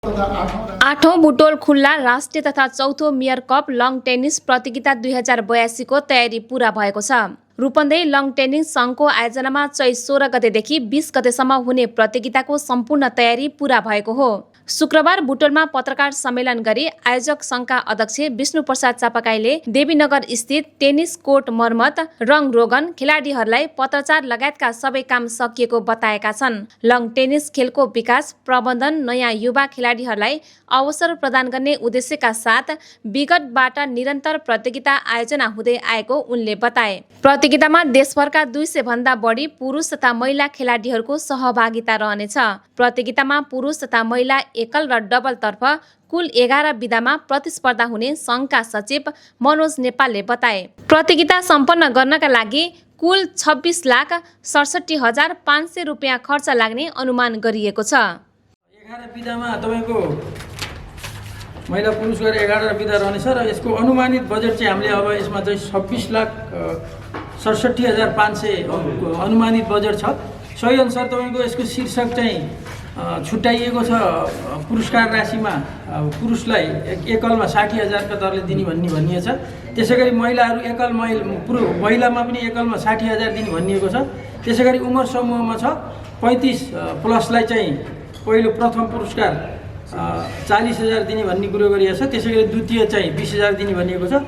आठौं बुटोल खुल्ला राष्ट्रिय तथा चौथो मेयर कप लं टेनिस प्रतियोगिता 2082 को तयारी पूरा भएको छ। रूपन्देही लं टेनिस संघको आयोजनामा चैत 16 गतेदेखि 20 गतेसम्म हुने प्रतियोगिताको सम्पूर्ण तयारी पूरा भएको हो। शुक्रबार बुटोलमा पत्रकार सम्मेलन गरी आयोजक संघका अध्यक्ष विष्णु प्रसाद चापाकाईले देवीनगर स्थित टेनिस कोर्ट मर्मत, रङ रोगन, खेलाडीहरूलाई पत्रचार लगायतका सबै काम सकिएको बताएका छन्। लं टेनिस खेलको विकास, प्रबन्धन, नयाँ युवा खेलाडीहरूलाई अवसर प्रदान गर्ने उद्देश्यका साथ विगतबाट निरन्तर प्रतियोगिता आयोजना हुँदै आएको उनले बताए। प्रतियोगितामा देशभरका 200 भन्दा बढी पुरुष तथा महिला खेलाडीहरूको सहभागिता रहनेछ। प्रतियोगितामा पुरुष तथा महिला एकल र डबल तर्फ कुल 11 विधामा प्रतिस्पर्धा हुने संघका सचिव मनोज नेपालले बताए। प्रतियोगिता सम्पन्न गर्नका लागि कुल 26,67,500 रुपियाँ खर्च लाग्ने अनुमान गरिएको छ। 11 विधामा तपाईको महिला पुरुष गरेर 11 विधा रहनेछ र यसको अनुमानित बजेट चाहिँ हामीले अब यसमा चाहिँ 26,67,500 अनुमानित बजेट छ। सोही अनुसार तपाईको यसको शीर्षक चाहिँ छुट्याइएको छ। पुरस्कार राशिमा पुरुषलाई एकलमा 60,000 का दरले दिने भनिएको छ। त्यसैगरी महिलाहरू एकल महिलामा पनि एकलमा 60,000 दिने भनिएको छ। त्यसैगरी उमेर समूहमा छ 35 प्लसलाई चाहिँ पहिलो प्रथम पुरस्कार 40,000 दिने भन्ने कुरो गरिएको छ। त्यसैगरी द्वितीय चाहिँ 20,000 दिने भनिएको छ।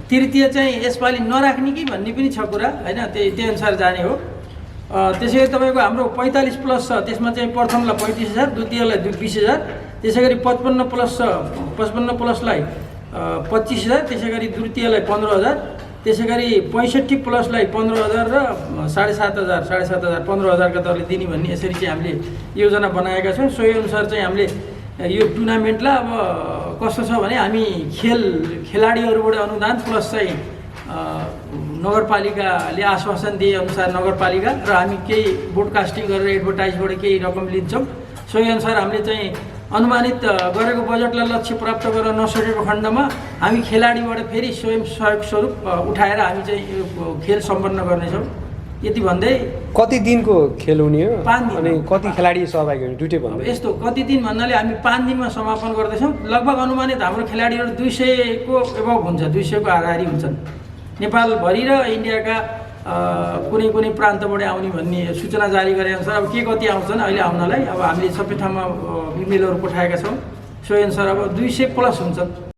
तृतीय चाहिँ यसपालि नराख्ने कि भन्ने पनि छ कुरा हैन, त्यही अनुसार जाने हो। त्यसैगरी तपाईको हाम्रो 45 प्लस छ, त्यसमा चाहिँ प्रथमलाई 35,000, द्वितीयलाई 20,000, त्यसैगरी 55 प्लस छ, 55 प्लसलाई 25,000, त्यसैगरी तृतीयलाई 15,000, त्यसैगरी 65 प्लसलाई 15,000 र 7,500 15,000 का दरले दिने भन्ने यसरी चाहिँ हामीले योजना बनाएका छौँ। सोही अनुसार चाहिँ हामीले यो टुर्नामेन्टलाई अब कस्तो छ भने हामी खेलाडीहरूबाट अनुदान प्लस चाहिँ नगरपालिकाले आश्वासन दिए अनुसार नगरपालिका र हामी केही ब्रोडकास्टिङ गरेर एडभर्टाइजबाट केही रकम लिन्छौँ। सोही अनुसार हामीले चाहिँ अनुमानित गरेको बजेटलाई लक्ष्य प्राप्त गर्न नसकेको खण्डमा हामी खेलाडीबाट फेरि स्वयं सहयोग स्वरूप उठाएर हामी चाहिँ यो खेल सम्पन्न गर्नेछौँ। यति भन्दै कति दिनको खेल हुने हो 5 दिन अनि कति खेलाडी सहभागी हुने दुईटै भन्दै यस्तो कति दिन भन्नाले हामी 5 दिनमा समापन गर्दैछौँ। लगभग अनुमानित हाम्रो खेलाडीहरू 200 को एबभ हुन्छ, 200 को आधारी हुन्छन्। नेपालभरि र इन्डियाका कुनै प्रान्तबाट आउने भन्ने सूचना जारी गरे अनुसार अब के कति आउँछन् अहिले आउनलाई अब हामीले सबै ठाउँमा इमेलहरू पठाएका छौँ। सोही अनुसार अब 200 प्लस हुन्छन्।